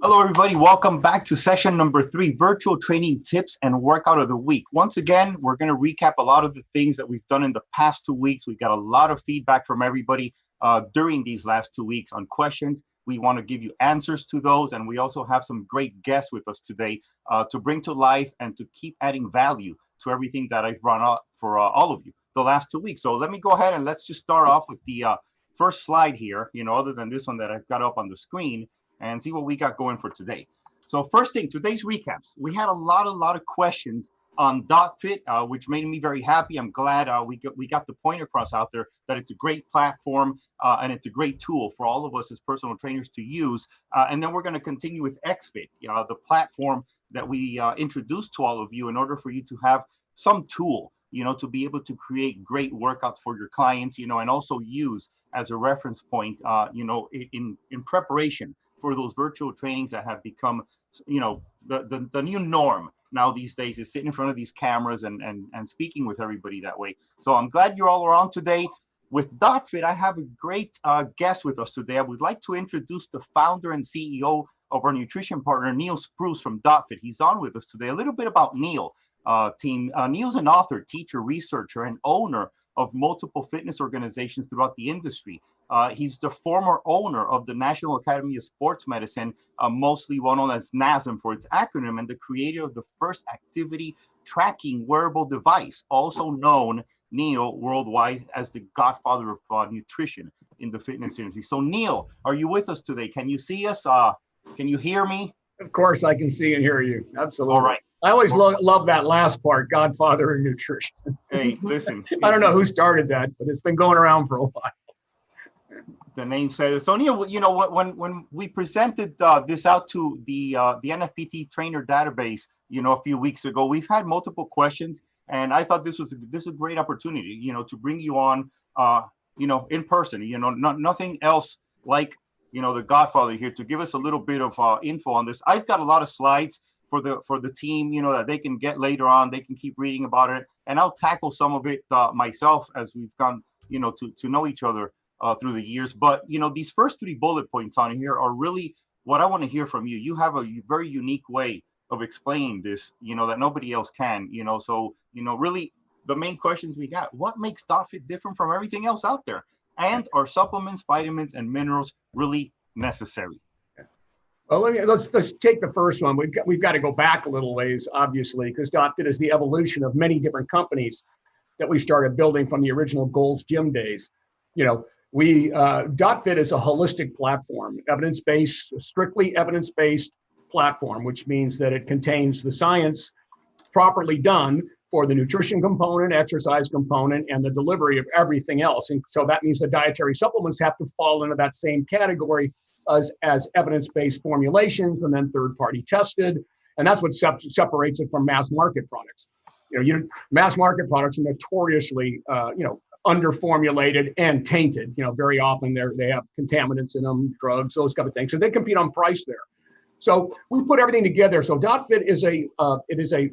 Hello, everybody. Welcome back to session number 3, virtual training tips and workout of the week. Once again, we're going to recap a lot of the things that we've done in the past 2 weeks. We got a lot of feedback from everybody during these last 2 weeks on questions. We want to give you answers to those. And we also have some great guests with us today to bring to life and to keep adding value to everything that I've run up for all of you the last 2 weeks. So let me go ahead and let's just start off with the first slide here, other than this one that I've got up on the screen, and see what we got going for today. So first thing, today's recaps. We had a lot of questions on dotFIT, which made me very happy. I'm glad we got the point across out there that it's a great platform and it's a great tool for all of us as personal trainers to use. And then we're going to continue with HexFit, the platform that we introduced to all of you in order for you to have some tool, to be able to create great workouts for your clients, and also use as a reference point, in preparation for those virtual trainings that have become, the new norm now these days, is sitting in front of these cameras and speaking with everybody that way. So I'm glad you all are on today. With dotFIT, I have a great guest with us today. I would like to introduce the founder and CEO of our nutrition partner, Neal Spruce from dotFIT. He's on with us today. A little bit about Neal, team. Neal's an author, teacher, researcher, and owner of multiple fitness organizations throughout the industry. He's the former owner of the National Academy of Sports Medicine, mostly well known as NASM for its acronym, and the creator of the first activity tracking wearable device, also known, Neal, worldwide as the godfather of nutrition in the fitness industry. So Neal, are you with us today? Can you see us? Can you hear me? Of course, I can see and hear you. Absolutely. All right. I always love that last part, Godfather of Nutrition. Hey, listen. I don't know who started that, but it's been going around for a while. The name says. So Neal, when we presented this out to the NFPT trainer database, a few weeks ago, we've had multiple questions, and I thought this was a great opportunity, to bring you on, in person. Nothing else like the Godfather here to give us a little bit of info on this. I've got a lot of slides for the team, that they can get later on. They can keep reading about it, and I'll tackle some of it myself as we've gone, to know each other through the years. But these first 3 bullet points on here are really what I want to hear from you. You have a very unique way of explaining this, that nobody else can. So really the main questions we got: what makes dotFIT different from everything else out there, and are supplements, vitamins, and minerals really necessary? Well, let's take the first one. We've got to go back a little ways, obviously, because dotFIT is the evolution of many different companies that we started building from the original Gold's Gym days. dotFIT is a holistic platform, evidence-based, strictly evidence-based platform, which means that it contains the science properly done for the nutrition component, exercise component, and the delivery of everything else. And so that means the dietary supplements have to fall into that same category as evidence-based formulations, and then third-party tested. And that's what separates it from mass market products. Mass market products are notoriously, underformulated and tainted. Very often they have contaminants in them, drugs, those kind of things. So they compete on price there. So we put everything together. So dotFIT is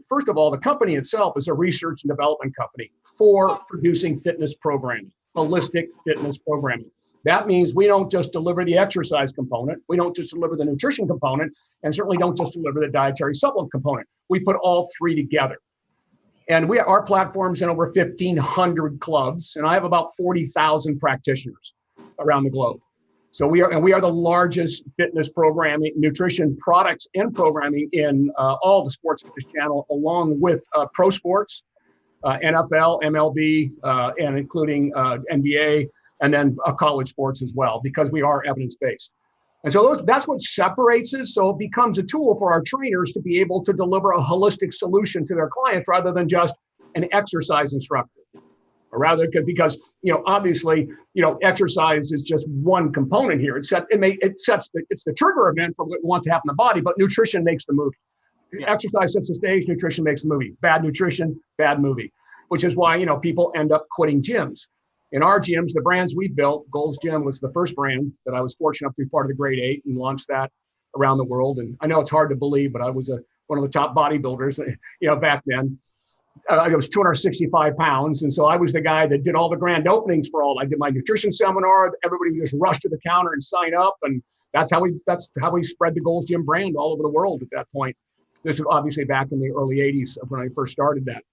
first of all, the company itself is a research and development company for producing fitness programming, holistic fitness programming. That means we don't just deliver the exercise component, we don't just deliver the nutrition component, and certainly don't just deliver the dietary supplement component. We put all 3 together. And our platform's in over 1,500 clubs, and I have about 40,000 practitioners around the globe. So we are the largest fitness programming, nutrition products and programming in all the sports fitness channel, along with pro sports, NFL, MLB, and including NBA, and then college sports as well, because we are evidence-based. And so that's what separates us. So it becomes a tool for our trainers to be able to deliver a holistic solution to their clients rather than just an exercise instructor. Or rather, because obviously, exercise is just one component here. It's the trigger event for what we want to happen in the body, but nutrition makes the movie. Yeah. Exercise sets the stage, nutrition makes the movie. Bad nutrition, bad movie, which is why people end up quitting gyms. In our gyms, the brands we built, Gold's Gym was the first brand that I was fortunate enough to be part of the Grade 8 and launched that around the world. And I know it's hard to believe, but I was one of the top bodybuilders, back then. I was 265 pounds. And so I was the guy that did all the grand openings for all. I did my nutrition seminar. Everybody would just rush to the counter and sign up. And That's how we spread the Gold's Gym brand all over the world at that point. This is obviously back in the early 80s when I first started that.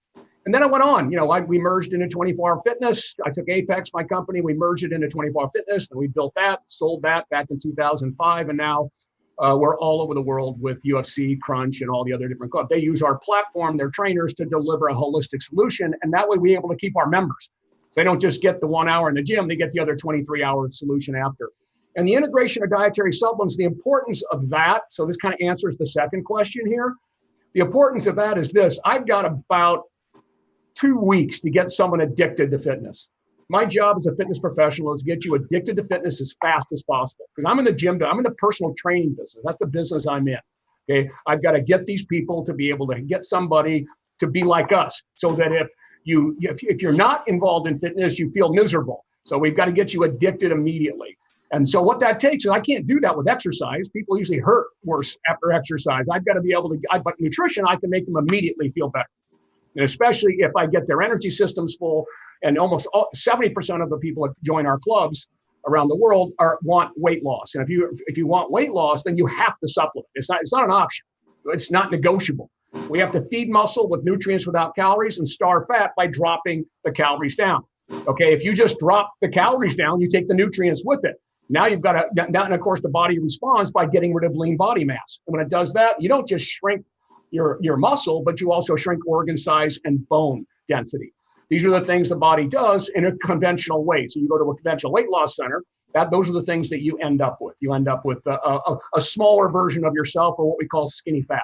And then I went on, we merged into 24-Hour Fitness. I took Apex, my company, we merged it into 24-Hour Fitness, and we built that, sold that back in 2005. And now we're all over the world with UFC, Crunch, and all the other different clubs. They use our platform, their trainers, to deliver a holistic solution. And that way we're able to keep our members. So they don't just get the 1 hour in the gym, they get the other 23-hour solution after. And the integration of dietary supplements, the importance of that, so this kind of answers the second question here. The importance of that is this: I've got about 2 weeks to get someone addicted to fitness. My job as a fitness professional is to get you addicted to fitness as fast as possible. Because I'm in the gym, I'm in the personal training business. That's the business I'm in. Okay, I've got to get these people to be able to get somebody to be like us, so that if you're not involved in fitness, you feel miserable. So we've got to get you addicted immediately. And so what that takes is I can't do that with exercise. People usually hurt worse after exercise. I've got to be able to, but nutrition, I can make them immediately feel better. And especially if I get their energy systems full, and almost 70% of the people that join our clubs around the world want weight loss. And if you want weight loss, then you have to supplement. It's not an option. It's not negotiable. We have to feed muscle with nutrients without calories and starve fat by dropping the calories down. Okay, if you just drop the calories down, you take the nutrients with it. Now you've got to, and of course the body responds by getting rid of lean body mass. And when it does that, you don't just shrink your muscle, but you also shrink organ size and bone density. These are the things the body does in a conventional way. So you go to a conventional weight loss center, those are the things that you end up with. You end up with a smaller version of yourself, or what we call skinny fat.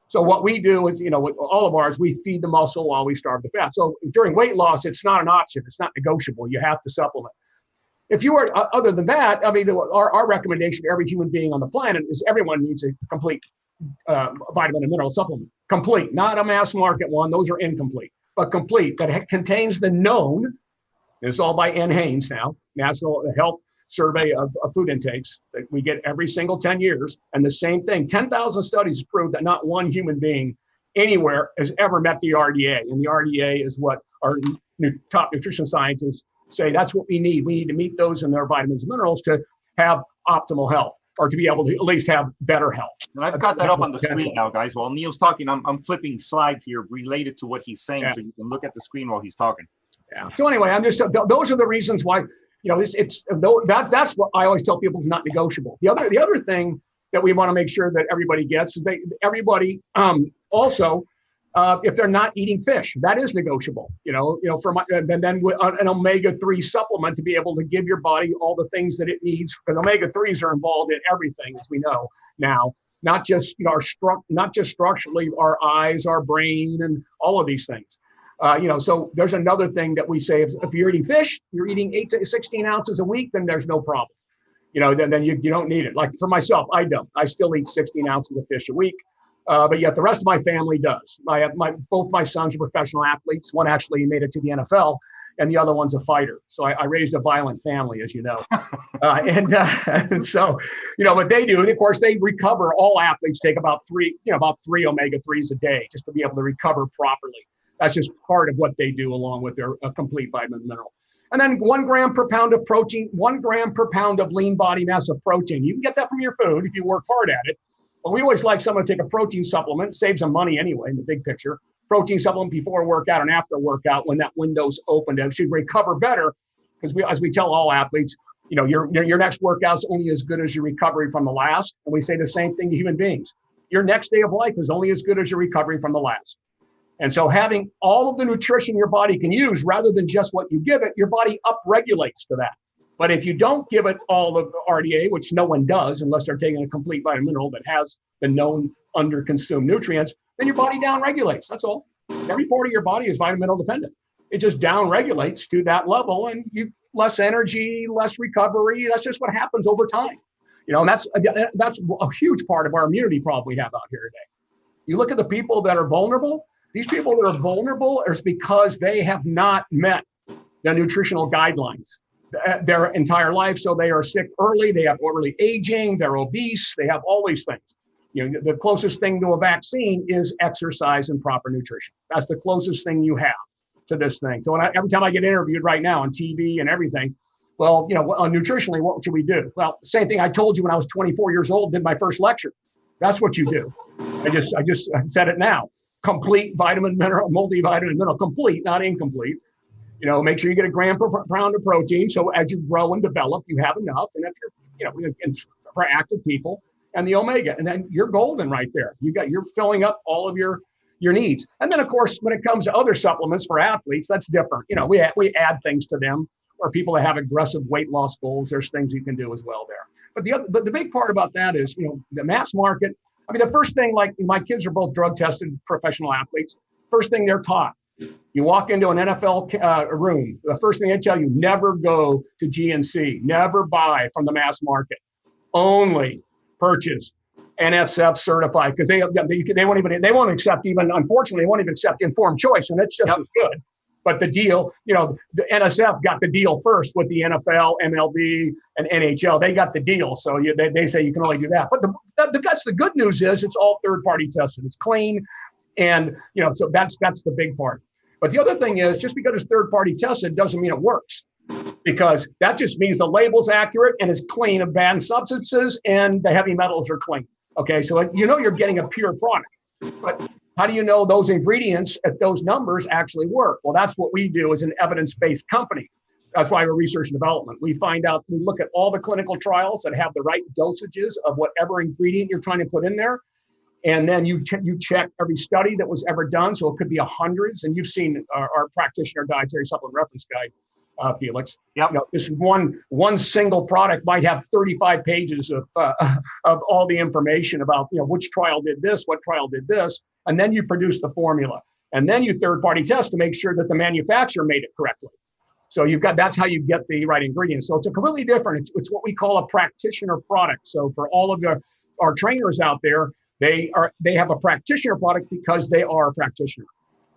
So what we do is, with all of ours, we feed the muscle while we starve the fat. So during weight loss, it's not an option. It's not negotiable. You have to supplement. If you are, other than that, I mean, our recommendation to every human being on the planet is everyone needs a complete vitamin and mineral supplement. Complete, not a mass market one. Those are incomplete, but complete, that contains the known. This is all by N. Haynes now, National Health Survey of food intakes that we get every single 10 years. And the same thing, 10,000 studies prove that not one human being anywhere has ever met the RDA. And the RDA is what our top nutrition scientists say that's what we need. We need to meet those in their vitamins and minerals to have optimal health, or to be able to at least have better health. And I've got that up on the screen now, guys. While Neal's talking, I'm flipping slides here related to what he's saying, so you can look at the screen while he's talking. Yeah. So anyway, those are the reasons why, that's what I always tell people is not negotiable. The other thing that we want to make sure that everybody gets is everybody also, if they're not eating fish, that is negotiable. Then an omega-3 supplement to be able to give your body all the things that it needs, because omega-3s are involved in everything, as we know now. Not just not just structurally, our eyes, our brain, and all of these things. So there's another thing that we say: if you're eating fish, you're eating 8 to 16 ounces a week, then there's no problem. Then you don't need it. Like for myself, I don't. I still eat 16 ounces of fish a week. But yet the rest of my family does. Both my sons are professional athletes. One actually made it to the NFL, and the other one's a fighter. So I raised a violent family, as you know. And so, what they do, and of course they recover. All athletes take about three omega-3s a day just to be able to recover properly. That's just part of what they do, along with their complete vitamin and mineral. And then 1 gram per pound of protein, 1 gram per pound of lean body mass of protein. You can get that from your food if you work hard at it. But we always like someone to take a protein supplement, saves them money anyway in the big picture. Protein supplement before a workout and after a workout when that window's opened. It should recover better, because as we tell all athletes, your next workout's only as good as your recovery from the last. And we say the same thing to human beings. Your next day of life is only as good as your recovery from the last. And so having all of the nutrition your body can use rather than just what you give it, your body upregulates to that. But if you don't give it all of the RDA, which no one does unless they're taking a complete vitamin mineral that has the known under-consumed nutrients, then your body down-regulates. That's all. Every part of your body is vitamin mineral dependent. It just down-regulates to that level, and you less energy, less recovery. That's just what happens over time. And that's a huge part of our immunity problem we have out here today. You look at the people that are vulnerable. These people that are vulnerable is because they have not met the nutritional guidelines their entire life. So they are sick early, they have early aging, they're obese, they have all these things. The closest thing to a vaccine is exercise and proper nutrition. That's the closest thing you have to this thing. So every time I get interviewed right now on TV and everything, Well, nutritionally, what should we do? Well, same thing I told you when I was 24 years old, did my first lecture. That's what you do. I just said it now. Complete vitamin, mineral, multivitamin, mineral, complete, not incomplete. Make sure you get a gram per pound of protein. So as you grow and develop, you have enough. And if you're, for active people, and the omega, and then you're golden right there. You're filling up all of your needs. And then of course, when it comes to other supplements for athletes, that's different. We add things to them, or people that have aggressive weight loss goals. There's things you can do as well there. But the big part about that is, the mass market. I mean, the first thing, like my kids are both drug tested professional athletes. First thing they're taught, you walk into an NFL room, the first thing they tell you, never go to GNC, never buy from the mass market, only purchase NSF certified, because they won't accept even, unfortunately, they won't even accept informed choice, and it's just as good. But the deal, the NSF got the deal first with the NFL, MLB, and NHL. They got the deal, so they say you can only do that. But the good news is it's all third-party tested. It's clean, and so that's the big part. But the other thing is, just because it's third-party tested doesn't mean it works, because that just means the label's accurate and is clean of banned substances and the heavy metals are clean. Okay, so you're getting a pure product. But how do you know those ingredients at those numbers actually work? Well, that's what we do as an evidence-based company. That's why we're research and development. We look at all the clinical trials that have the right dosages of whatever ingredient you're trying to put in there. And then you check every study that was ever done. So it could be hundreds. And you've seen our practitioner dietary supplement reference guide, Felix. Yep. This one single product might have 35 pages of all the information about which trial did this, what trial did this, and then you produce the formula, and then you third-party test to make sure that the manufacturer made it correctly. So that's how you get the right ingredients. So it's a completely different. It's what we call a practitioner product. So for all of our trainers out there, they have a practitioner product because they are a practitioner.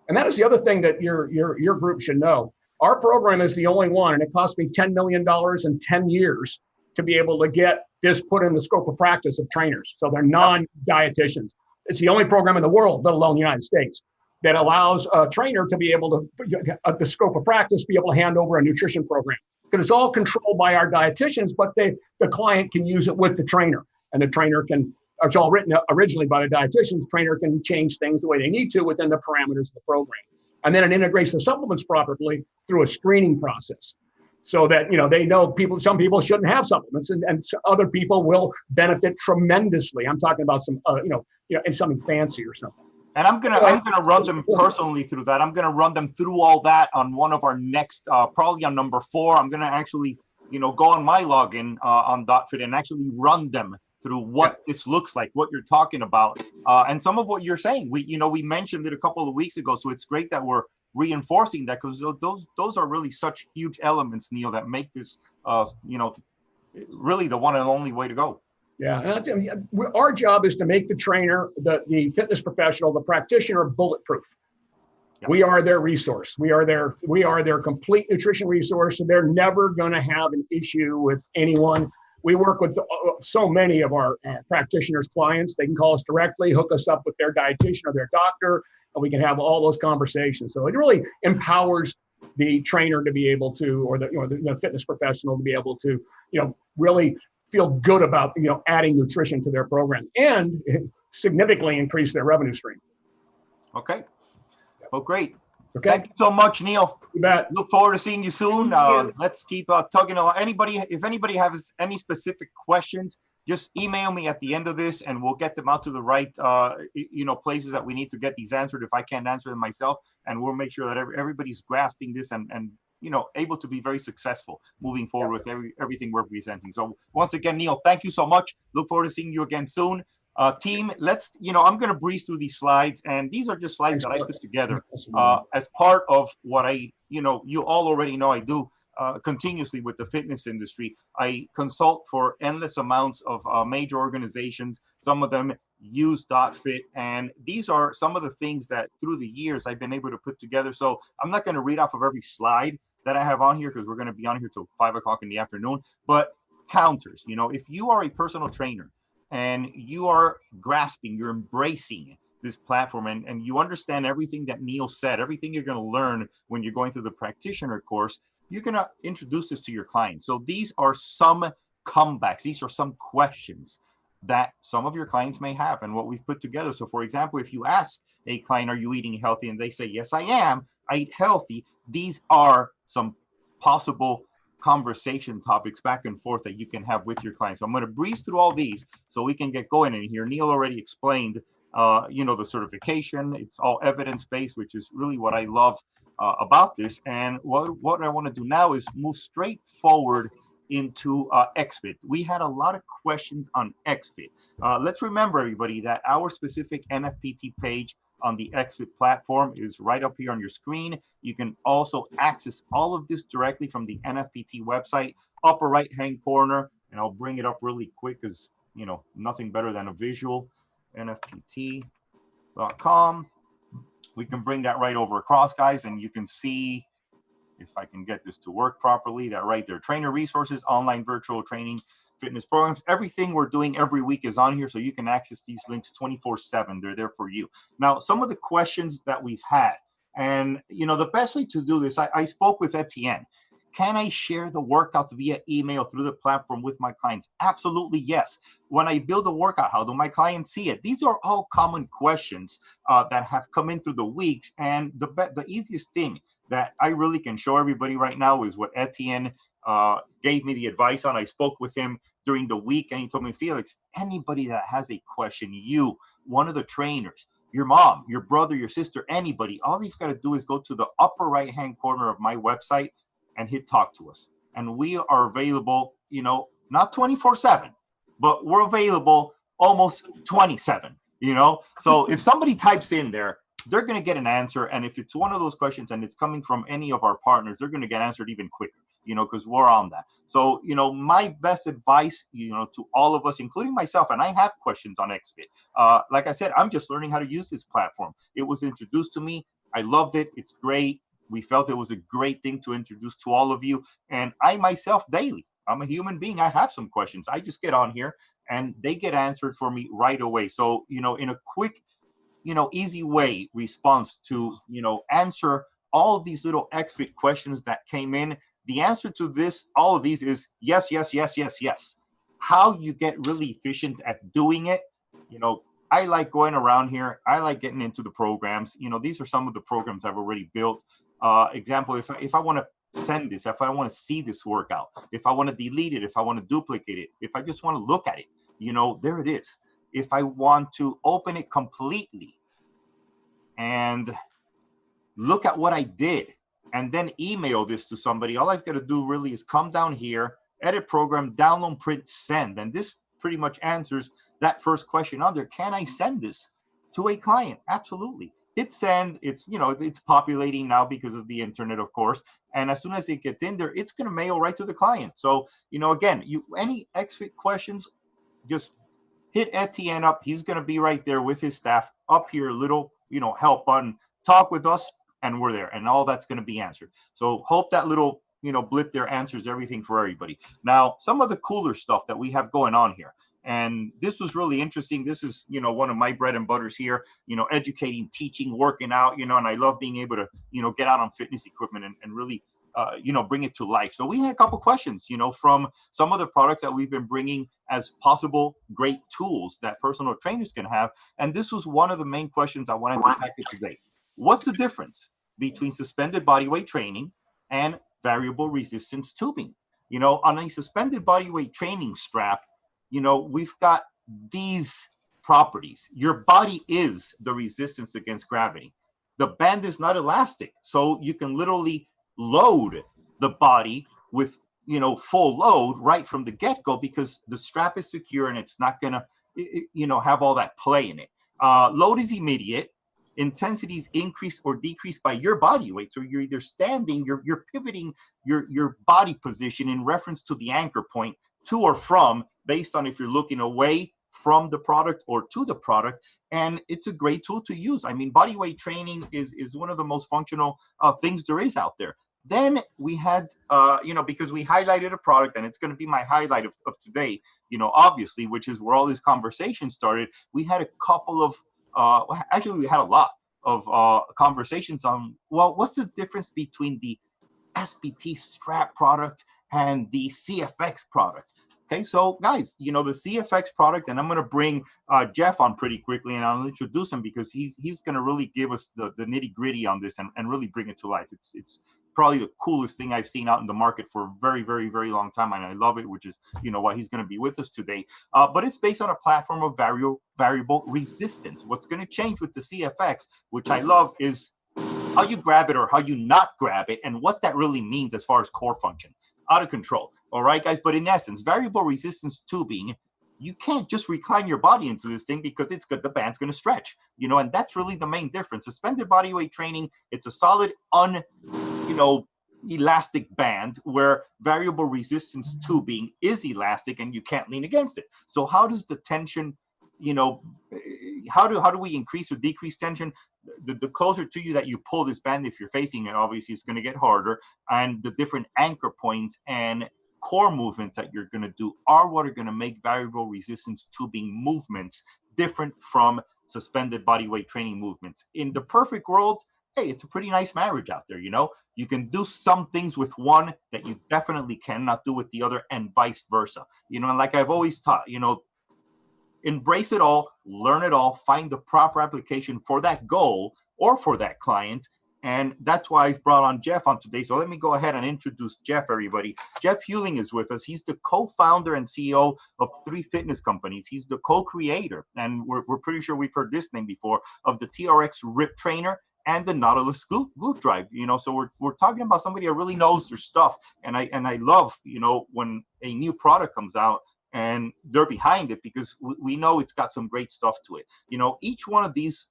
And that is the other thing that your group should know. Our program is the only one, and it cost me $10 million in 10 years to be able to get this put in the scope of practice of trainers. So they're non-dietitians. It's the only program in the world, let alone the United States, that allows a trainer to be able to, at the scope of practice, be able to hand over a nutrition program. Because it's all controlled by our dietitians, but the client can use it with the trainer. And the trainer it's all written originally by the dietitians. The trainer can change things the way they need to within the parameters of the program. And then it integrates the supplements properly through a screening process, so that they know some people shouldn't have supplements, and other people will benefit tremendously. I'm talking about some and something fancy or something. And I'm gonna run them personally through that. I'm gonna run them through all that on one of our next, probably on number 4. I'm gonna actually go on my login on dotFIT and actually run them through what this looks like, what you're talking about, and some of what you're saying. We mentioned it a couple of weeks ago, so it's great that we're reinforcing that, because those are really such huge elements, Neal, that make this really the one and only way to go. Yeah, and our job is to make the trainer, the fitness professional, the practitioner, bulletproof. Yep. We are their resource. We are their complete nutrition resource, so they're never going to have an issue with anyone. We work with so many of our practitioners' clients. They can call us directly, hook us up with their dietitian or their doctor, and we can have all those conversations. So it really empowers the trainer to be able to, or the fitness professional to be able to, really feel good about, adding nutrition to their program and significantly increase their revenue stream. Okay. Well, great. Okay. Thank you so much, Neal. You bet. Look forward to seeing you soon. Let's keep tugging along. If anybody has any specific questions, just email me at the end of this, and we'll get them out to the right, places that we need to get these answered if I can't answer them myself. And we'll make sure that everybody's grasping this and able to be very successful moving forward with everything we're presenting. So once again, Neal, thank you so much. Look forward to seeing you again soon. Team, let's, I'm going to breeze through these slides, and these are just slides that I put together as part of what you all already know I do continuously with the fitness industry. I consult for endless amounts of major organizations. Some of them use dotFIT, and these are some of the things that through the years I've been able to put together. So I'm not going to read off of every slide that I have on here, because we're going to be on here till 5 o'clock in the afternoon, but counters. If you are a personal trainer and you are grasping, you're embracing this platform, and you understand everything that Neal said, everything you're going to learn when you're going through the practitioner course, you can introduce this to your client. So these are some comebacks. These are some questions that some of your clients may have and what we've put together. So for example, if you ask a client, are you eating healthy? And they say, yes, I am. I eat healthy. These are some possible conversation topics back and forth that you can have with your clients. So I'm going to breeze through all these so we can get going in here. Neal already explained, the certification. It's all evidence-based, which is really what I love about this. And what I want to do now is move straight forward into HexFit. We had a lot of questions on HexFit. Let's remember, everybody, that our specific NFPT page on the HexFit platform is right up here on your screen. You can also access all of this directly from the NFPT website, upper right-hand corner, and I'll bring it up really quick because, nothing better than a visual, nfpt.com. We can bring that right over across, guys, and you can see, if I can get this to work properly, that right there, trainer resources, online virtual training, fitness programs, everything we're doing every week is on here, so you can access these links 24/7. They're there for you. Now, some of the questions that we've had, and the best way to do this, I spoke with Etienne. Can I share the workouts via email through the platform with my clients? Absolutely, yes. When I build a workout, how do my clients see it? These are all common questions that have come in through the weeks, and the easiest thing that I really can show everybody right now is what Etienne gave me the advice on. I spoke with him during the week, and he told me, Felix, anybody that has a question, you, one of the trainers, your mom, your brother, your sister, anybody, all you've got to do is go to the upper right-hand corner of my website and hit talk to us. And we are available, not 24/7, but we're available almost 27, So if somebody types in there, they're going to get an answer. And if it's one of those questions and it's coming from any of our partners, they're going to get answered even quicker, because we're on that. So, my best advice, to all of us, including myself, and I have questions on HexFit. Like I said, I'm just learning how to use this platform. It was introduced to me. I loved it. It's great. We felt it was a great thing to introduce to all of you. And I myself daily, I'm a human being. I have some questions. I just get on here and they get answered for me right away. So, in a quick, easy way response to, answer all of these little HexFit questions that came in. The answer to all of these is yes, yes, yes, yes, yes. How you get really efficient at doing it, I like going around here. I like getting into the programs. These are some of the programs I've already built. Example, if I want to send this, if I want to see this workout, if I want to delete it, if I want to duplicate it, if I just want to look at it, there it is. If I want to open it completely and look at what I did and then email this to somebody, all I've got to do really is come down here, edit program, download, print, send. And this pretty much answers that first question on there. Can I send this to a client? Absolutely. Hit send. It's, it's populating now because of the internet, of course. And as soon as it gets in there, it's going to mail right to the client. So, again, any HexFit questions, just hit Etienne up. He's going to be right there with his staff up here, little, help button, talk with us, and we're there. And all that's going to be answered. So hope that little, blip there answers everything for everybody. Now, some of the cooler stuff that we have going on here. And this was really interesting. This is, one of my bread and butters here, educating, teaching, working out, and I love being able to, get out on fitness equipment and really, bring it to life. So we had a couple questions, from some of the products that we've been bringing as possible great tools that personal trainers can have. And this was one of the main questions I wanted to tackle today. What's the difference between suspended bodyweight training and variable resistance tubing? On a suspended bodyweight training strap, we've got these properties. Your body is the resistance against gravity. The band is not elastic, so you can literally load the body with, full load right from the get-go because the strap is secure and it's not gonna, have all that play in it. Load is immediate. Intensity is increased or decreased by your body weight. So you're either standing, you're pivoting your body position in reference to the anchor point, to or from, based on if you're looking away from the product or to the product. And it's a great tool to use. I mean, body weight training is one of the most functional things there is out there. Then we had, because we highlighted a product, and it's going to be my highlight of today, obviously, which is where all this conversation started. We had a couple of, actually, we had a lot of conversations on, well, what's the difference between the SPT strap product and the CFX product. Okay, so guys, the CFX product, and I'm going to bring Jeff on pretty quickly, and I'll introduce him because he's going to really give us the nitty gritty on this and really bring it to life. It's probably the coolest thing I've seen out in the market for a very, very, very long time, and I love it, which is, why he's going to be with us today. But it's based on a platform of variable resistance. What's going to change with the CFX, which I love, is how you grab it or how you not grab it, and what that really means as far as core function. Out of control. All right, guys. But in essence, variable resistance tubing, you can't just recline your body into this thing because it's good. The band's going to stretch, and that's really the main difference. Suspended body weight training, it's a solid, elastic band, where variable resistance tubing is elastic and you can't lean against it. So how does the tension, how do we increase or decrease tension? The closer to you that you pull this band, if you're facing it, obviously it's going to get harder. And the different anchor points and core movements that you're going to do are what are going to make variable resistance tubing movements different from suspended body weight training movements. In the perfect world, hey, it's a pretty nice marriage out there. You can do some things with one that you definitely cannot do with the other, and vice versa. And like I've always taught, embrace it all, learn it all, find the proper application for that goal or for that client. And that's why I've brought on Jeff on today. So let me go ahead and introduce Jeff, everybody. Jeff Huling is with us. He's the co-founder and CEO of 3 fitness companies. He's the co-creator, and we're pretty sure we've heard this name before, of the TRX Rip Trainer and the Nautilus glute drive. So we're talking about somebody that really knows their stuff. And I love, when a new product comes out and they're behind it, because we know it's got some great stuff to it. Each one of these,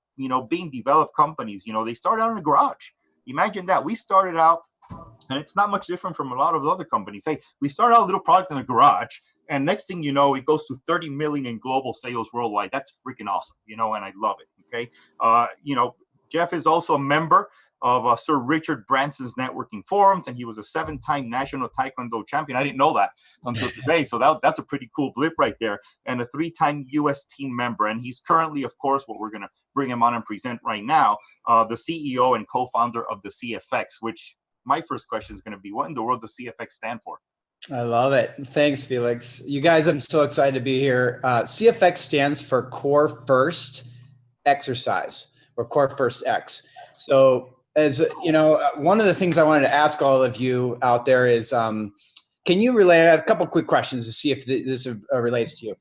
being developed companies, they start out in a garage. Imagine that. We started out, and it's not much different from a lot of the other companies. Hey, we started out a little product in a garage, and next thing you know, it goes to 30 million in global sales worldwide. That's freaking awesome, and I love it. Okay. Jeff is also a member of Sir Richard Branson's networking forums, and he was a 7-time national Taekwondo champion. I didn't know that until today, so that's a pretty cool blip right there. And a 3-time U.S. team member, and he's currently, of course, what we're going to bring him on and present right now, the CEO and co-founder of the CFX, which my first question is going to be, what in the world does CFX stand for? I love it. Thanks, Felix. You guys, I'm so excited to be here. CFX stands for Core First Exercise, or Core First X. So, as you know, one of the things I wanted to ask all of you out there is, can you relate? I have a couple quick questions to see if this relates to you.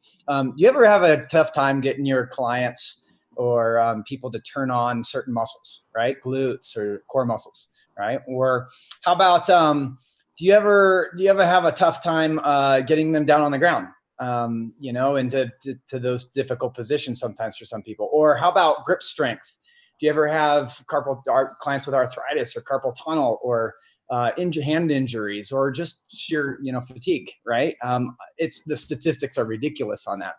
You ever have a tough time getting your clients or people to turn on certain muscles, right? Glutes or core muscles, right? Or how about, do you ever have a tough time getting them down on the ground? Into those difficult positions sometimes for some people. Or how about grip strength? Do you ever have clients with arthritis or carpal tunnel or hand injuries or just sheer fatigue? Right? The statistics are ridiculous on that.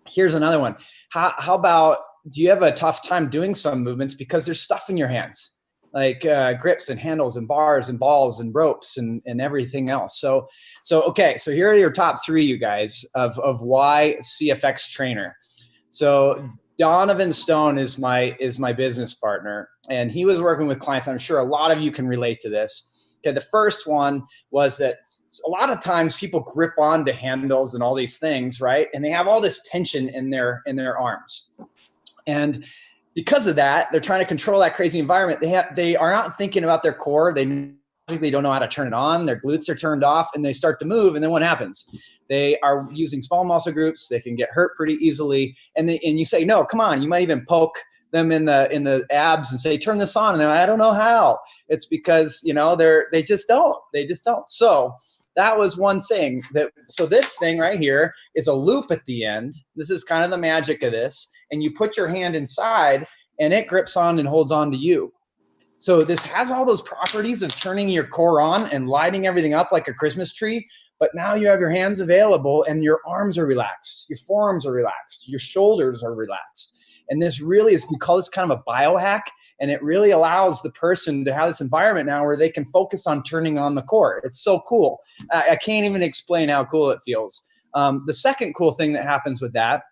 Here's another one. How about, do you have a tough time doing some movements because there's stuff in your hands, like grips and handles and bars and balls and ropes and everything else? So here are your top 3, you guys, of why CFX trainer. So Donovan Stone is my business partner, and he was working with clients. I'm sure a lot of you can relate to this. Okay, the first one was that a lot of times people grip onto handles and all these things, right? And they have all this tension in their arms. And because of that, they're trying to control that crazy environment. They are not thinking about their core. They don't know how to turn it on. Their glutes are turned off, and they start to move. And then what happens? They are using small muscle groups. They can get hurt pretty easily. And you say, no, come on. You might even poke them in the abs and say, turn this on. And they're like, I don't know how. It's because they just don't. So that was one thing. So this thing right here is a loop at the end. This is kind of the magic of this. And you put your hand inside, and it grips on and holds on to you. So this has all those properties of turning your core on and lighting everything up like a Christmas tree. But now you have your hands available, and your arms are relaxed. Your forearms are relaxed. Your shoulders are relaxed. And this really is, we call this kind of a biohack. And it really allows the person to have this environment now where they can focus on turning on the core. It's so cool. I can't even explain how cool it feels. The second cool thing that happens with that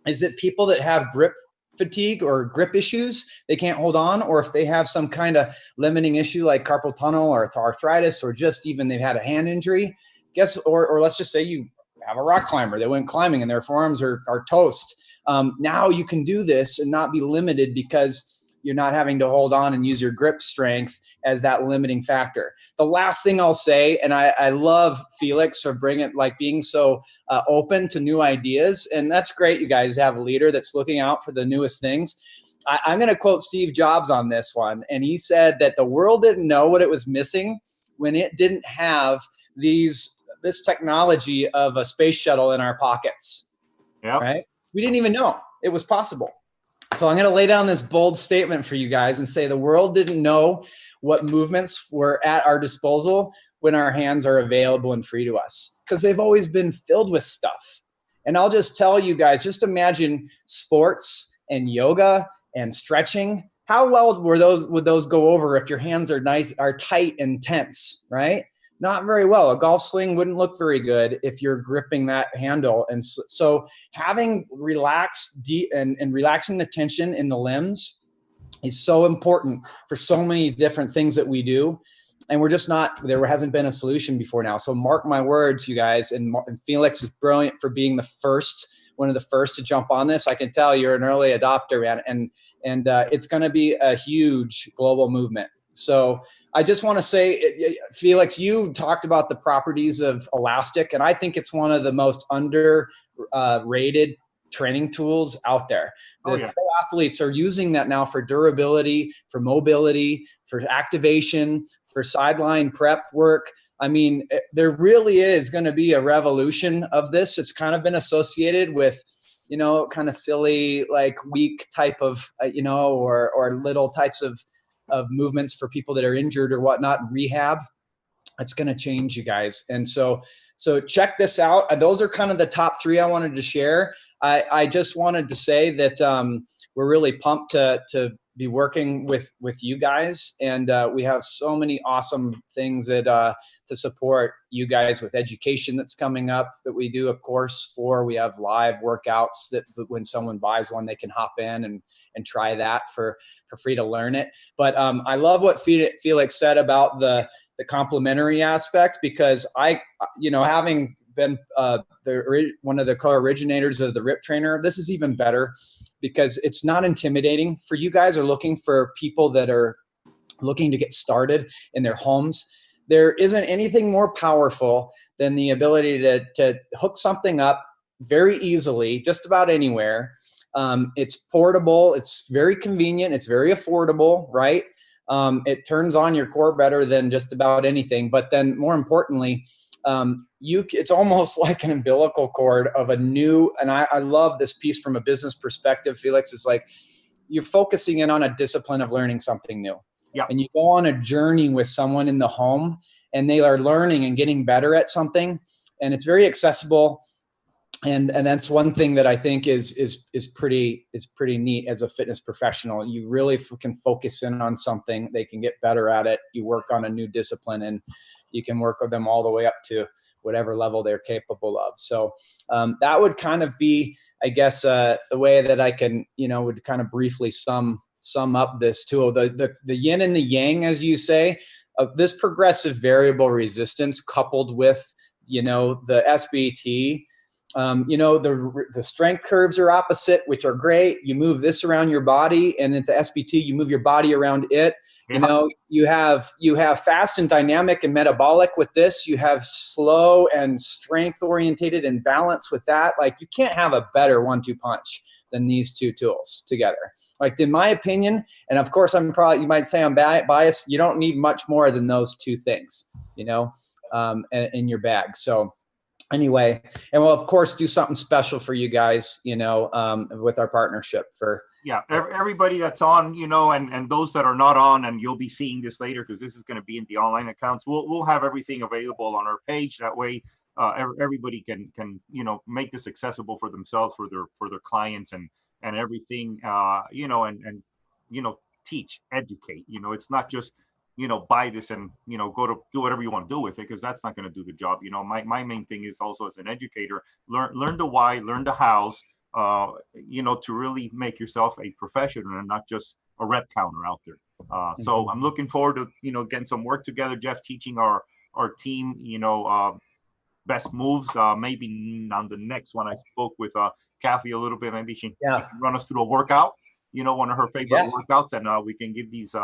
is that people that have grip fatigue or grip issues, they can't hold on, or if they have some kind of limiting issue like carpal tunnel or arthritis, or just even they've had a hand injury, or let's just say you have a rock climber that went climbing and their forearms are toast. Now you can do this and not be limited because you're not having to hold on and use your grip strength as that limiting factor. The last thing I'll say, and I love Felix for being so open to new ideas. And that's great. You guys have a leader that's looking out for the newest things. I'm going to quote Steve Jobs on this one. And he said that the world didn't know what it was missing when it didn't have this technology of a space shuttle in our pockets. Yep. Right? We didn't even know it was possible. So I'm going to lay down this bold statement for you guys and say the world didn't know what movements were at our disposal when our hands are available and free to us, because they've always been filled with stuff. And I'll just tell you guys, just imagine sports and yoga and stretching. How well would those go over if your hands are tight and tense, right? Not very well. A golf swing wouldn't look very good if you're gripping that handle. And so having relaxed and relaxing the tension in the limbs is so important for so many different things that we do. And there hasn't been a solution before now. So mark my words, you guys, and Felix is brilliant for being one of the first to jump on this. I can tell you're an early adopter, man. And it's going to be a huge global movement. So I just want to say, Felix, you talked about the properties of elastic, and I think it's one of the most underrated training tools out there. The pro athletes are using that now for durability, for mobility, for activation, for sideline prep work. I mean, there really is going to be a revolution of this. It's kind of been associated with, kind of silly, like weak type of, or little types of movements for people that are injured or whatnot, rehab. It's going to change, you guys. And so check this out. Those are kind of the top three I wanted to share. I just wanted to say that we're really pumped to be working with you guys. And we have so many awesome things that to support you guys with education that's coming up that we do, of course, we have live workouts that when someone buys one, they can hop in and try that for free to learn it. But I love what Felix said about the complementary aspect, because having been one of the co-originators of the RIP trainer, this is even better because it's not intimidating for you guys are looking for people that are looking to get started in their homes. There isn't anything more powerful than the ability to hook something up very easily, just about anywhere. It's portable. It's very convenient. It's very affordable, right? It turns on your core better than just about anything. But then more importantly, it's almost like an umbilical cord of and I love this piece from a business perspective, Felix. It's like you're focusing in on a discipline of learning something new. Yeah. And you go on a journey with someone in the home and they are learning and getting better at something. And it's very accessible. And that's one thing that I think is pretty neat as a fitness professional. You really can focus in on something. They can get better at it. You work on a new discipline and you can work with them all the way up to whatever level they're capable of. So that would kind of be, I guess, the way that I can, would kind of briefly sum up this tool. The yin and the yang, as you say, this progressive variable resistance coupled with, the SBT. The strength curves are opposite, which are great. You move this around your body, and at the SBT, you move your body around it. Yeah. You have fast and dynamic and metabolic with this. You have slow and strength orientated and balance with that. Like, you can't have a better 1-2 punch than these two tools together. Like, in my opinion, and of course, you might say I'm biased. You don't need much more than those two things, in your bag. So anyway, and we'll of course do something special for you guys, with our partnership everybody that's on, and those that are not on, and you'll be seeing this later because this is going to be in the online accounts. We'll have everything available on our page. That way, everybody can make this accessible for themselves, for their clients, and everything, and teach, educate. It's not just buy this and go to do whatever you want to do with it, because that's not going to do the job. My main thing is also, as an educator, learn the why, learn the hows, to really make yourself a professional and not just a rep counter out there. So I'm looking forward to, getting some work together, Jeff, teaching our team, best moves. Maybe on the next one, I spoke with Kathy a little bit. Maybe she can run us through a workout, one of her favorite workouts, and we can give these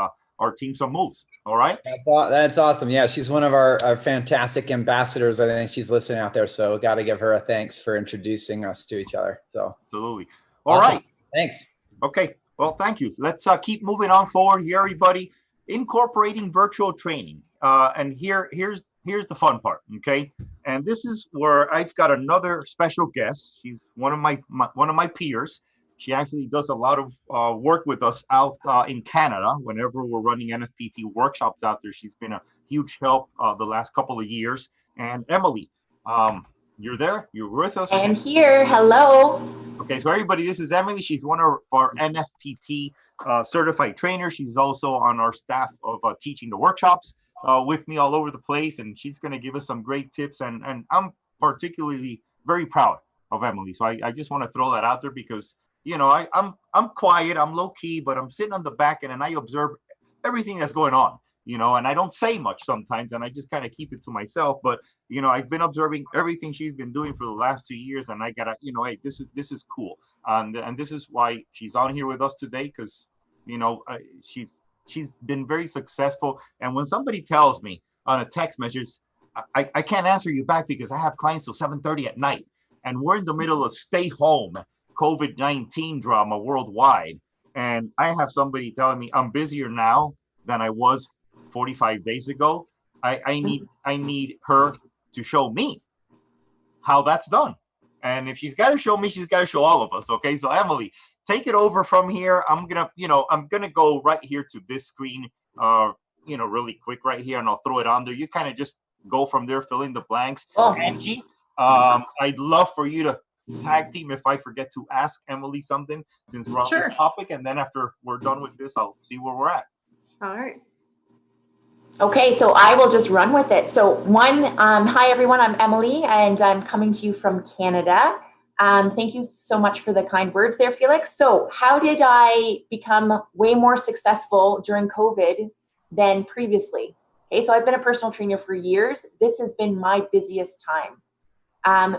our team some moves. All right. That's awesome. Yeah, she's one of our fantastic ambassadors. I think she's listening out there. So got to give her a thanks for introducing us to each other. So absolutely. All right. Thanks. Okay. Well, thank you. Let's keep moving on forward here, everybody. Incorporating virtual training. And here's the fun part. Okay. And this is where I've got another special guest. She's one of my peers. She actually does a lot of work with us out in Canada. Whenever we're running NFPT workshops out there, she's been a huge help the last couple of years. And Emilie, you're there? You're with us? I'm here. Hello. Okay, so everybody, this is Emilie. She's one of our NFPT certified trainers. She's also on our staff of teaching the workshops with me all over the place. And she's going to give us some great tips. And I'm particularly very proud of Emilie. So I just want to throw that out there because I'm quiet, I'm low key, but I'm sitting on the back end and I observe everything that's going on, and I don't say much sometimes and I just kind of keep it to myself. But, I've been observing everything she's been doing for the last 2 years and I gotta, hey, this is cool. And this is why she's on here with us today because, she's been very successful. And when somebody tells me on a text message, I can't answer you back because I have clients till 7:30 at night and we're in the middle of stay home COVID-19 drama worldwide. And I have somebody telling me I'm busier now than I was 45 days ago. I need her to show me how that's done. And if she's got to show me, she's got to show all of us. Okay. So Emilie, take it over from here. I'm going to go right here to this screen, really quick right here. And I'll throw it on there. You kind of just go from there, fill in the blanks. Angie, I'd love for you to tag team if I forget to ask Emilie something since we're on this topic, and then after we're done with this, I'll see where we're at. All right. Okay, so I will just run with it. So hi everyone, I'm Emilie and I'm coming to you from Canada. Thank you so much for the kind words there, Felix. So how did I become way more successful during COVID than previously? Okay, so I've been a personal trainer for years. This has been my busiest time.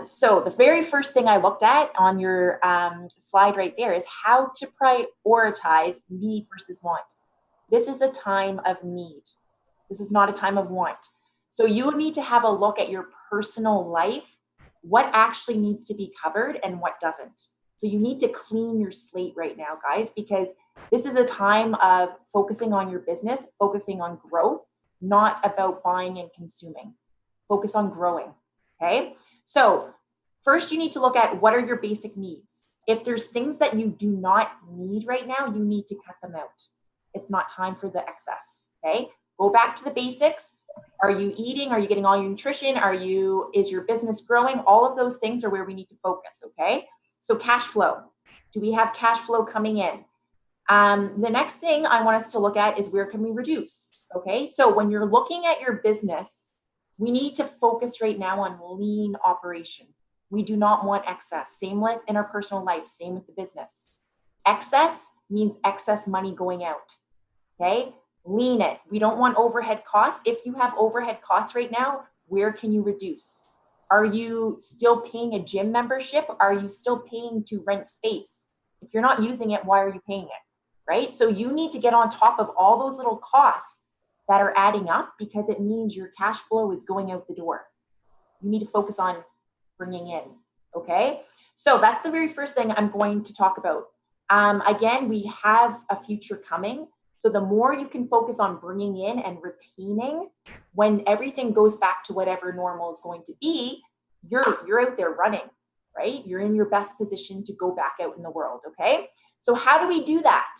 So the very first thing I looked at on your slide right there is how to prioritize need versus want. This is a time of need. This is not a time of want. So you need to have a look at your personal life, what actually needs to be covered and what doesn't. So you need to clean your slate right now, guys, because this is a time of focusing on your business, focusing on growth, not about buying and consuming. Focus on growing, okay? So first you need to look at what are your basic needs. If there's things that you do not need right now, you need to cut them out. It's not time for the excess, okay? Go back to the basics. Are you eating? Are you getting all your nutrition? Is your business growing? All of those things are where we need to focus, okay? So cash flow. Do we have cash flow coming in? The next thing I want us to look at is where can we reduce, okay? So when you're looking at your business, we need to focus right now on lean operation. We do not want excess. Same with in our personal life, same with the business. Excess means excess money going out, okay? Lean it. We don't want overhead costs. If you have overhead costs right now, where can you reduce? Are you still paying a gym membership? Are you still paying to rent space? If you're not using it, why are you paying it, right? So you need to get on top of all those little costs that are adding up because it means your cash flow is going out the door. You need to focus on bringing in, okay? So that's the very first thing I'm going to talk about. Again, we have a future coming. So the more you can focus on bringing in and retaining, when everything goes back to whatever normal is going to be, you're out there running, right? You're in your best position to go back out in the world, okay? So how do we do that?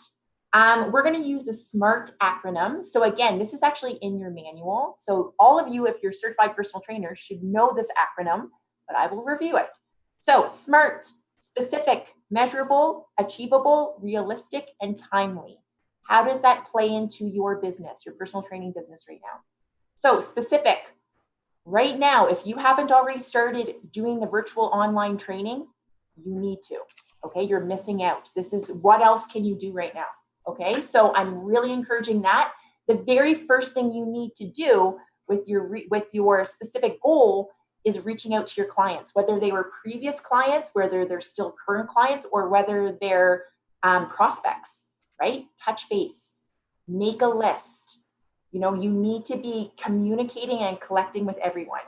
We're going to use a SMART acronym. So again, this is actually in your manual. So all of you, if you're certified personal trainers, should know this acronym, but I will review it. So SMART, specific, measurable, achievable, realistic, and timely. How does that play into your business, your personal training business right now? So specific, right now, if you haven't already started doing the virtual online training, you need to. Okay, you're missing out. This is what else can you do right now? Okay, so I'm really encouraging that. The very first thing you need to do with your specific goal is reaching out to your clients, whether they were previous clients, whether they're still current clients, or whether they're prospects, right? Touch base, make a list. You know, you need to be communicating and collecting with everyone,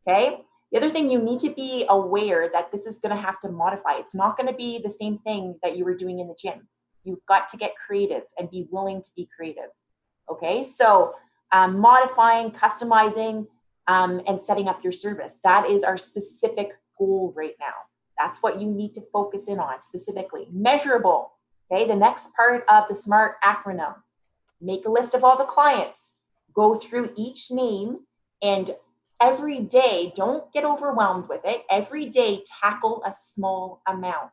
okay? The other thing, you need to be aware that this is going to have to modify. It's not going to be the same thing that you were doing in the gym. You've got to get creative and be willing to be creative, okay? So modifying, customizing, and setting up your service. That is our specific goal right now. That's what you need to focus in on specifically. Measurable, okay? The next part of the SMART acronym. Make a list of all the clients. Go through each name, and every day, don't get overwhelmed with it. Every day, tackle a small amount,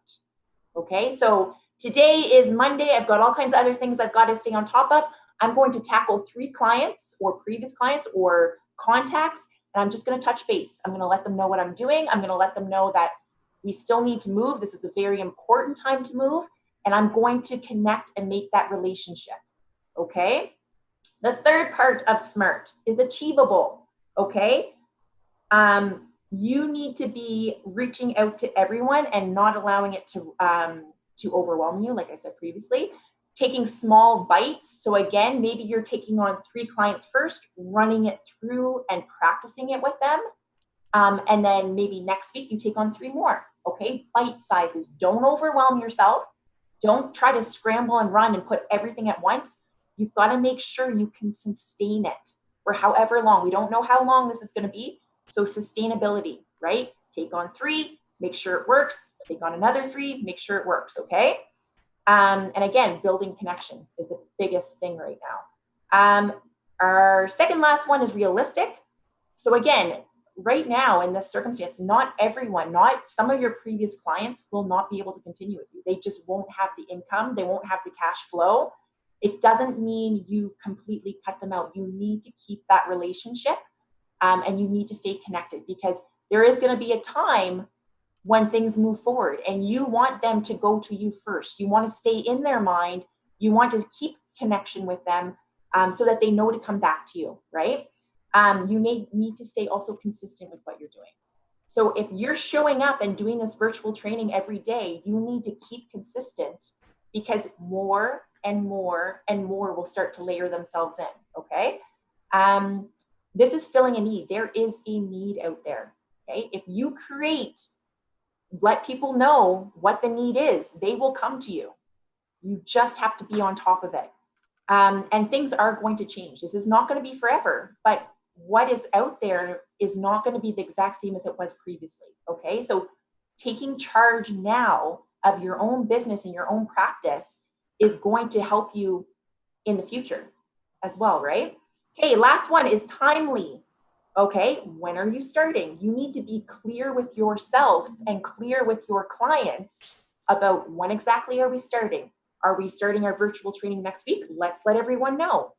okay? So today is Monday. I've got all kinds of other things I've got to stay on top of. I'm going to tackle 3 clients or previous clients or contacts, and I'm just going to touch base. I'm going to let them know what I'm doing. I'm going to let them know that we still need to move. This is a very important time to move, and I'm going to connect and make that relationship, okay? The third part of SMART is achievable, okay? You need to be reaching out to everyone and not allowing it to overwhelm you, like I said previously. Taking small bites. So again, maybe you're taking on 3 clients first, running it through and practicing it with them. And then maybe next week you take on 3 more, okay? Bite sizes. Don't overwhelm yourself. Don't try to scramble and run and put everything at once. You've got to make sure you can sustain it for however long. We don't know how long this is going to be. So sustainability, right? Take on 3, make sure it works. Take on another 3, make sure it works, okay? And again, building connection is the biggest thing right now. Our second last one is realistic. So again, right now in this circumstance, not everyone, not some of your previous clients will not be able to continue with you. They just won't have the income. They won't have the cash flow. It doesn't mean you completely cut them out. You need to keep that relationship, and you need to stay connected, because there is going to be a time when things move forward and you want them to go to you first. You want to stay in their mind. You want to keep connection with them so that they know to come back to you, right? You need to stay also consistent with what you're doing. So if you're showing up and doing this virtual training every day, you need to keep consistent, because more and more and more will start to layer themselves in, okay? This is filling a need. There is a need out there, okay? If you let people know what the need is, they will come to you. You just have to be on top of it. And things are going to change. This is not going to be forever, but what is out there is not going to be the exact same as it was previously, okay? So taking charge now of your own business and your own practice is going to help you in the future as well, right? Okay, last one is timely. Okay, when are you starting? You need to be clear with yourself and clear with your clients about when exactly are we starting. Are we starting our virtual training next week? Let's let everyone know.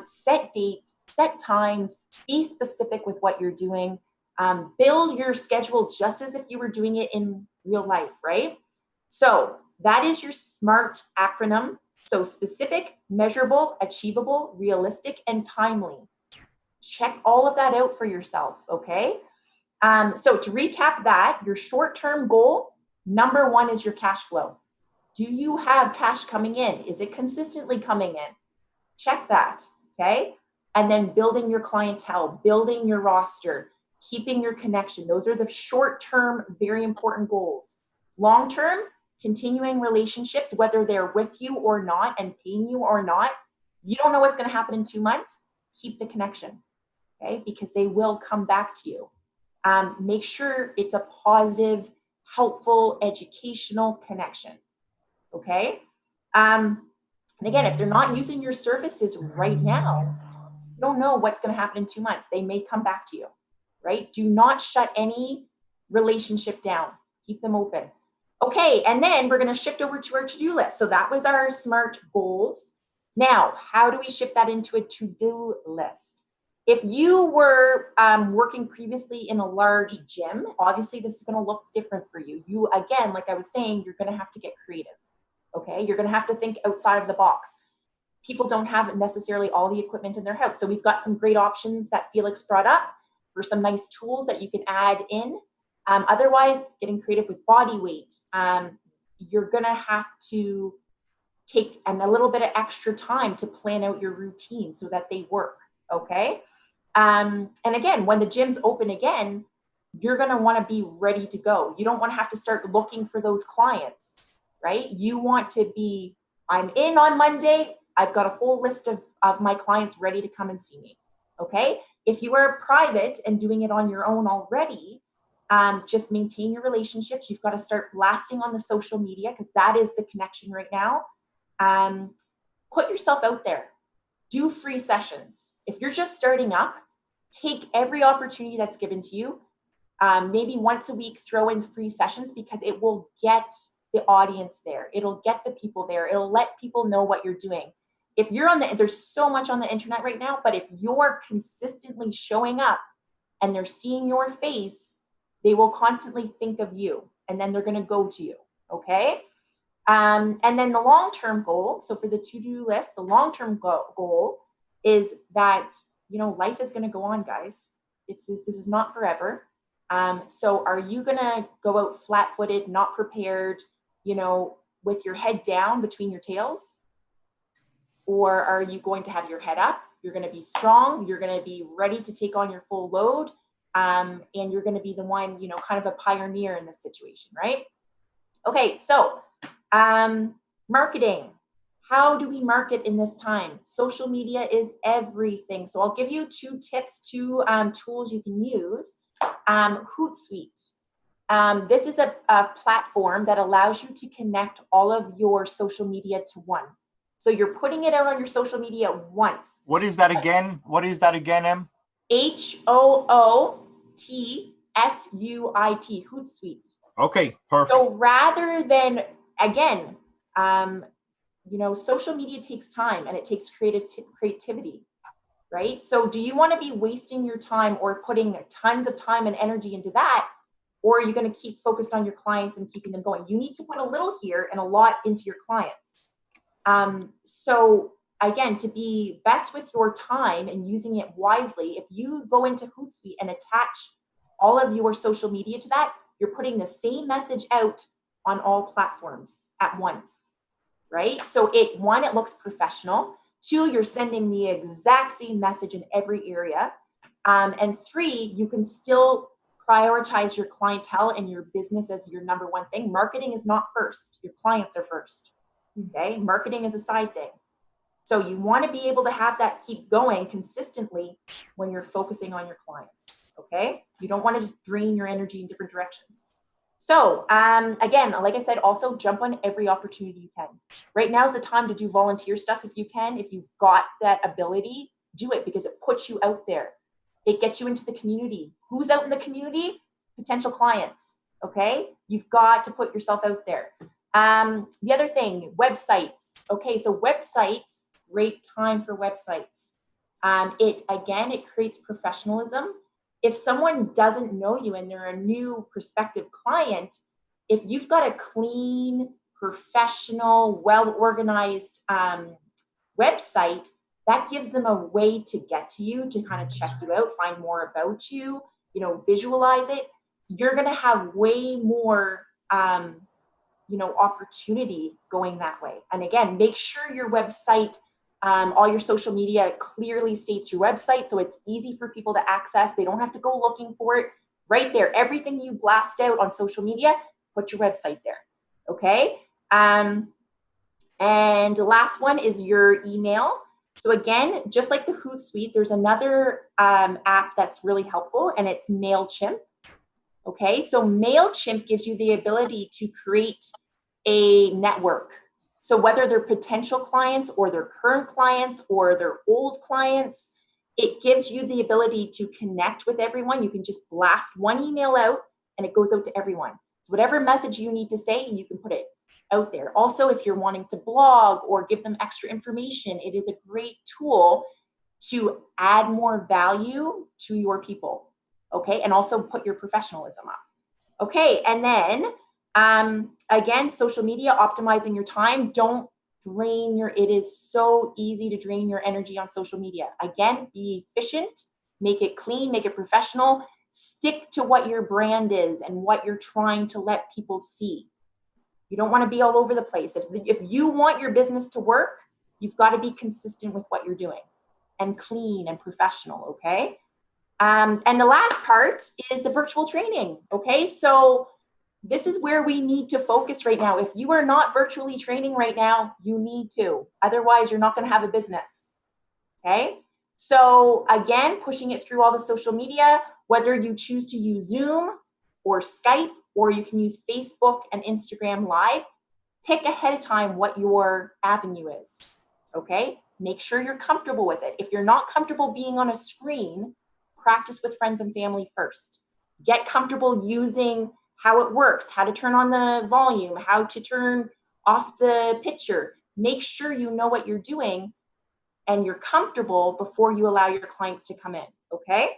Set dates, set times, be specific with what you're doing. Build your schedule just as if you were doing it in real life, right? So that is your SMART acronym. So specific, measurable, achievable, realistic, and timely. Check all of that out for yourself, okay? So to recap that, your short-term goal, number 1 is your cash flow. Do you have cash coming in? Is it consistently coming in? Check that, okay? And then building your clientele, building your roster, keeping your connection. Those are the short-term, very important goals. Long-term, continuing relationships, whether they're with you or not and paying you or not. You don't know what's going to happen in 2 months. Keep the connection, okay? Because they will come back to you. Make sure it's a positive, helpful, educational connection, okay? And again, if they're not using your services right now, you don't know what's going to happen in 2 months. They may come back to you, right? Do not shut any relationship down. Keep them open. Okay, and then we're going to shift over to our to-do list. So that was our SMART goals. Now, how do we shift that into a to-do list? If you were working previously in a large gym, obviously this is going to look different for you. You, again, like I was saying, you're going to have to get creative. Okay. You're going to have to think outside of the box. People don't have necessarily all the equipment in their house. So we've got some great options that Felix brought up for some nice tools that you can add in. Otherwise, getting creative with body weight. You're going to have to take a little bit of extra time to plan out your routine so that they work. Okay. And again, when the gym's open again, you're going to want to be ready to go. You don't want to have to start looking for those clients, right? You want to be, I'm in on Monday. I've got a whole list of my clients ready to come and see me. Okay. If you are private and doing it on your own already, just maintain your relationships. You've got to start blasting on the social media because that is the connection right now. Put yourself out there. Do free sessions. If you're just starting up, take every opportunity that's given to you. Maybe once a week, throw in free sessions because it will get the audience there. It'll get the people there. It'll let people know what you're doing. If you're there's so much on the internet right now, but if you're consistently showing up and they're seeing your face, they will constantly think of you and then they're going to go to you. Okay. And then the long-term goal. So for the to-do list, the long-term goal is that, life is going to go on, guys. This is not forever. So are you going to go out flat-footed, not prepared, with your head down between your tails? Or are you going to have your head up? You're going to be strong. You're going to be ready to take on your full load. And you're going to be the one, kind of a pioneer in this situation, right? Okay. So, marketing. How do we market in this time? Social media is everything. So I'll give you 2 tips, 2 tools you can use. Hootsuite. This is a platform that allows you to connect all of your social media to one. So you're putting it out on your social media once. What is that again? Em? HOOTSUIT, Hootsuite. Okay, perfect. So rather than, again, social media takes time and it takes creativity, right? So do you want to be wasting your time or putting tons of time and energy into that? Or are you going to keep focused on your clients and keeping them going? You need to put a little here and a lot into your clients. So again, to be best with your time and using it wisely, if you go into Hootsuite and attach all of your social media to that, you're putting the same message out on all platforms at once, right? So it looks professional. 2, you're sending the exact same message in every area. And 3, you can still prioritize your clientele and your business as your number one thing. Marketing is not first. Your clients are first. Okay. Marketing is a side thing. So you want to be able to have that keep going consistently when you're focusing on your clients. Okay. You don't want to drain your energy in different directions. So again, like I said, also jump on every opportunity you can. Right now is the time to do volunteer stuff if you can. If you've got that ability, do it because it puts you out there. It gets you into the community. Who's out in the community? Potential clients. Okay. You've got to put yourself out there. The other thing, websites. Okay. So websites, great time for websites. It creates professionalism. If someone doesn't know you and they're a new prospective client, if you've got a clean, professional, well-organized website, that gives them a way to get to you, to kind of check you out, find more about you, visualize it. You're going to have way more, opportunity going that way. And again, make sure your website, all your social media clearly states your website. So it's easy for people to access. They don't have to go looking for it right there. Everything you blast out on social media, put your website there. Okay. And the last one is your email. So again, just like the Hootsuite, there's another app that's really helpful and it's MailChimp. Okay. So MailChimp gives you the ability to create a network. So whether they're potential clients or they're current clients or they're old clients, it gives you the ability to connect with everyone. You can just blast one email out and it goes out to everyone. So whatever message you need to say, you can put it out there. Also, if you're wanting to blog or give them extra information, it is a great tool to add more value to your people. Okay. And also put your professionalism up. Okay. And then, again, social media, optimizing your time. Don't drain it is so easy to drain your energy on social media. Again, be efficient, make it clean, make it professional, stick to what your brand is and what you're trying to let people see. You don't want to be all over the place. If you want your business to work, you've got to be consistent with what you're doing and clean and professional. Okay. And the last part is the virtual training. Okay. So this is where we need to focus right now. If you are not virtually training right now, you need to. Otherwise, you're not going to have a business. Okay. So again, pushing it through all the social media, whether you choose to use Zoom or Skype, or you can use Facebook and Instagram Live, pick ahead of time what your avenue is. Okay. Make sure you're comfortable with it. If you're not comfortable being on a screen, practice with friends and family first. Get comfortable using how it works, how to turn on the volume, how to turn off the picture. Make sure you know what you're doing and you're comfortable before you allow your clients to come in, okay?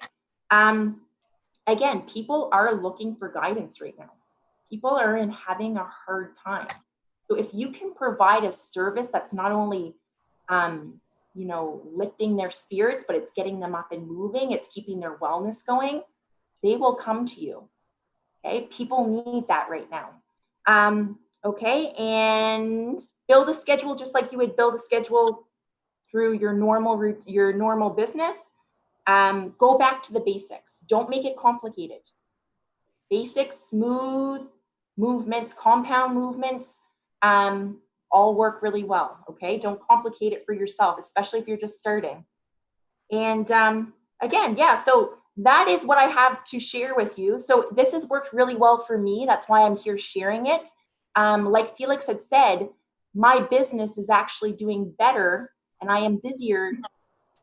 Again, people are looking for guidance right now. People are having a hard time. So if you can provide a service that's not only, lifting their spirits, but it's getting them up and moving, it's keeping their wellness going, they will come to you. Okay, people need that right now. Okay, and build a schedule just like you would build a schedule through your normal business. Go back to the basics. Don't make it complicated. Basic, smooth movements, compound movements, all work really well. Okay, don't complicate it for yourself, especially if you're just starting. And again, yeah, so that is what I have to share with you. So this has worked really well for me. That's why I'm here sharing it. Like Felix had said, my business is actually doing better and I am busier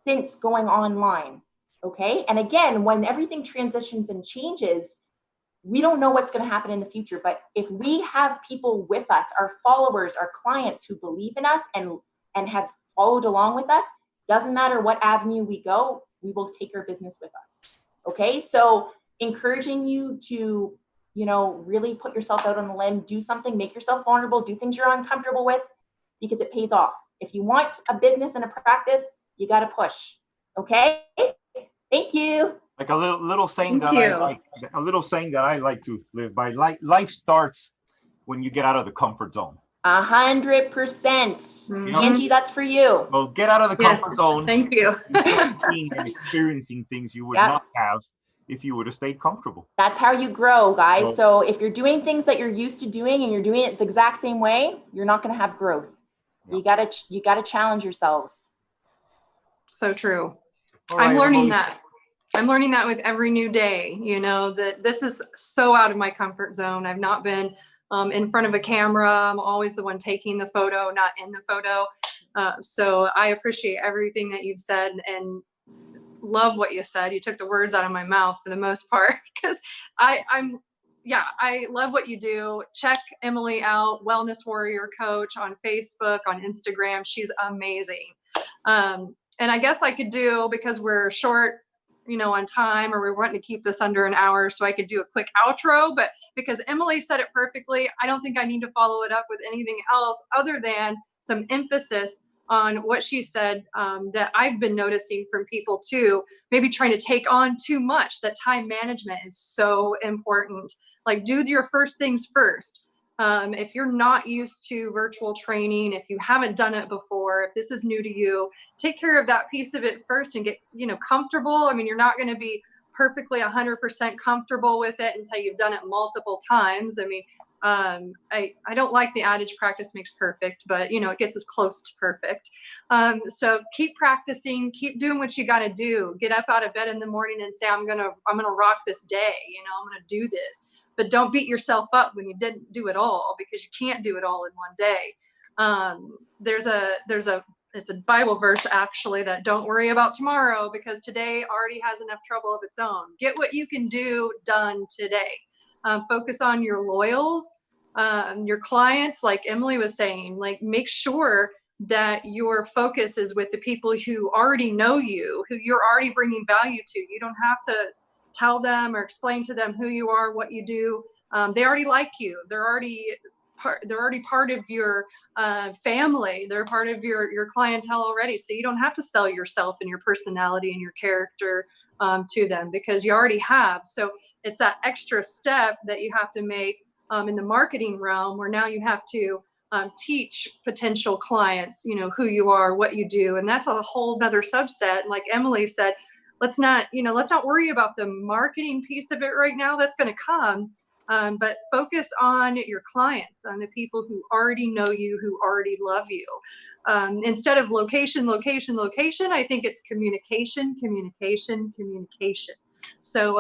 since going online. Okay. And again, when everything transitions and changes, we don't know what's going to happen in the future. But if we have people with us, our followers, our clients who believe in us and have followed along with us, doesn't matter what avenue we go, we will take our business with us. Okay, so encouraging you to, really put yourself out on a limb, do something, make yourself vulnerable, do things you're uncomfortable with, because it pays off. If you want a business and a practice, you got to push. Okay, thank you. Like a little saying that I like to live by. Life starts when you get out of the comfort zone. 100%. Mm-hmm. Angie, that's for you. Well, get out of the comfort zone. Thank you. And start seeing and experiencing things you would not have if you would have stayed comfortable. That's how you grow, guys. Well, so if you're doing things that you're used to doing and you're doing it the exact same way, you're not going to have growth. Yeah. You gotta challenge yourselves. So true. Right, I'm learning that. I'm learning that with every new day, that this is so out of my comfort zone. I've not been in front of a camera. I'm always the one taking the photo, not in the photo. So I appreciate everything that you've said and love what you said. You took the words out of my mouth for the most part, because I love what you do. Check Emilie out, Wellness Warrior Coach on Facebook, on Instagram. She's amazing. And I guess I could do, because we're short, on time, or we're wanting to keep this under an hour, so I could do a quick outro, but because Emilie said it perfectly, I don't think I need to follow it up with anything else other than some emphasis on what she said, that I've been noticing from people too, maybe trying to take on too much. That time management is so important. Like, do your first things first. If you're not used to virtual training, if you haven't done it before, if this is new to you, take care of that piece of it first and get, comfortable. I mean, you're not going to be perfectly 100% comfortable with it until you've done it multiple times. I mean, I don't like the adage practice makes perfect, but it gets as close to perfect. So keep practicing, keep doing what you got to do. Get up out of bed in the morning and say, I'm going to rock this day. I'm going to do this. But don't beat yourself up when you didn't do it all, because you can't do it all in one day. It's a Bible verse actually, that don't worry about tomorrow, because today already has enough trouble of its own. Get what you can do done today. Focus on your loyals, your clients, like Emilie was saying, like make sure that your focus is with the people who already know you, who you're already bringing value to. You don't have to tell them or explain to them who you are, what you do. They already like you. They're already part of your family. They're part of your clientele already. So you don't have to sell yourself and your personality and your character to them, because you already have. So it's that extra step that you have to make in the marketing realm, where now you have to teach potential clients, who you are, what you do. And that's a whole nother subset. Like Emilie said, let's not worry about the marketing piece of it right now. That's going to come. But focus on your clients, on the people who already know you, who already love you. Instead of location, I think it's communication. So,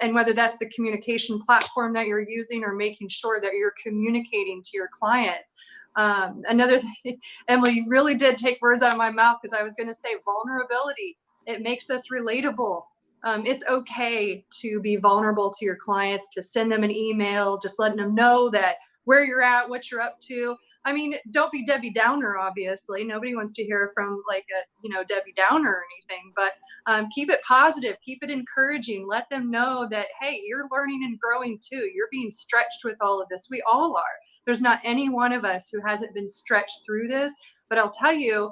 and whether that's the communication platform that you're using, or making sure that you're communicating to your clients. Another thing, Emilie really did take words out of my mouth, because I was going to say vulnerability. It makes us relatable. It's okay to be vulnerable to your clients, to send them an email, just letting them know that where you're at, what you're up to. I mean, don't be Debbie Downer, obviously. Nobody wants to hear from like a, Debbie Downer or anything, but keep it positive, keep it encouraging. Let them know that, hey, you're learning and growing too. You're being stretched with all of this. We all are. There's not any one of us who hasn't been stretched through this, but I'll tell you,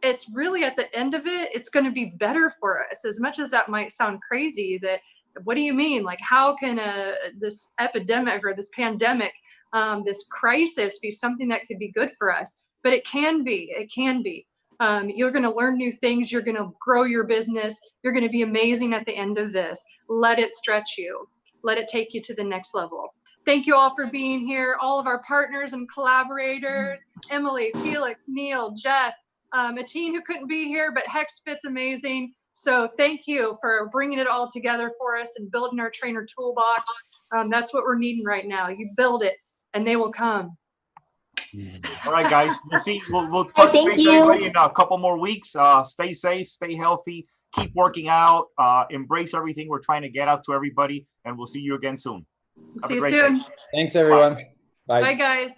it's really at the end of it, it's going to be better for us. As much as that might sound crazy, that what do you mean? Like, how can this epidemic or this pandemic, this crisis be something that could be good for us? But it can be. It can be. You're going to learn new things. You're going to grow your business. You're going to be amazing at the end of this. Let it stretch you. Let it take you to the next level. Thank you all for being here. All of our partners and collaborators, Emilie, Felix, Neal, Jeff, Etienne, who couldn't be here, but HexFit's amazing. So thank you for bringing it all together for us and building our trainer toolbox. That's what we're needing right now. You build it and they will come. All right, guys. We'll see. We'll touch base everybody in a couple more weeks. Stay safe, stay healthy, keep working out, embrace everything we're trying to get out to everybody, and we'll see you again soon. See you soon. Thanks, everyone. Bye, guys.